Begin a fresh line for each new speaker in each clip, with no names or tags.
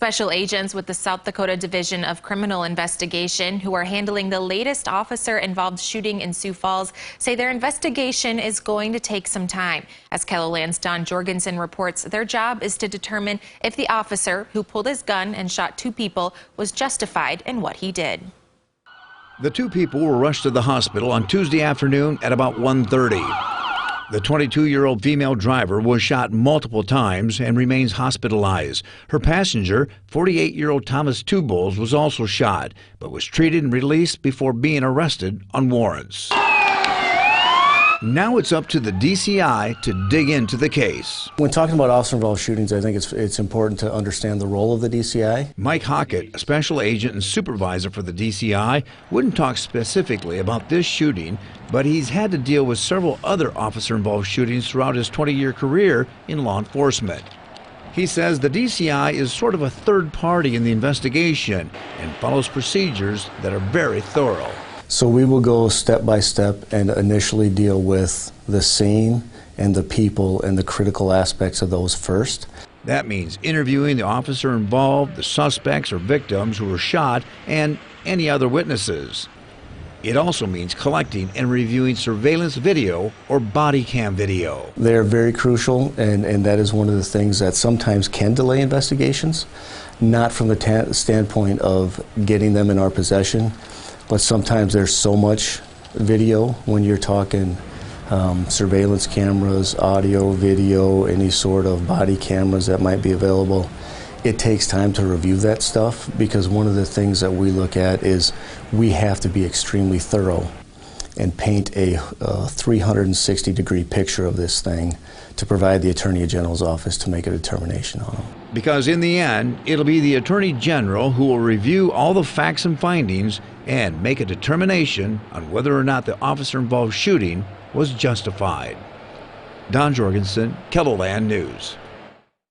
Special agents with the South Dakota Division of Criminal Investigation, who are handling the latest officer-involved shooting in Sioux Falls, say their investigation is going to take some time. As KELOLAND's Don Jorgensen reports, their job is to determine if the officer who pulled his gun and shot two people was justified in what he did.
The two people were rushed to the hospital on Tuesday afternoon at about 1:30. The 22-year-old female driver was shot multiple times and remains hospitalized. Her passenger, 48-year-old Thomas Tubols, was also shot, but was treated and released before being arrested on warrants. Now it's up to the DCI to dig into the case.
When talking about officer-involved shootings, I think it's important to understand the role of the DCI.
Mike Hockett, a special agent and supervisor for the DCI, wouldn't talk specifically about this shooting, but he's had to deal with several other officer-involved shootings throughout his 20-year career in law enforcement. He says the DCI is sort of a third party in the investigation and follows procedures that are very thorough.
So we will go step by step and initially deal with the scene and the people and the critical aspects of those first.
That means interviewing the officer involved, the suspects or victims who were shot, and any other witnesses. It also means collecting and reviewing surveillance video or body cam video.
They're very crucial, and that is one of the things that sometimes can delay investigations, not from the standpoint of getting them in our possession, but sometimes there's so much video when you're talking surveillance cameras, audio, video, any sort of body cameras that might be available. It takes time to review that stuff, because one of the things that we look at is we have to be extremely thorough and paint a 360-degree picture of this thing to provide the Attorney General's office to make a determination on them.
Because in the end, it'll be the Attorney General who will review all the facts and findings and make a determination on whether or not the officer-involved shooting was justified. Don Jorgensen, KELOLAND News.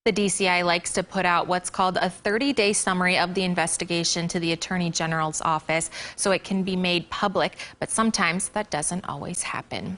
The DCI likes to put out what's called a 30-day summary of the investigation to the Attorney General's office so it can be made public, but sometimes that doesn't always happen.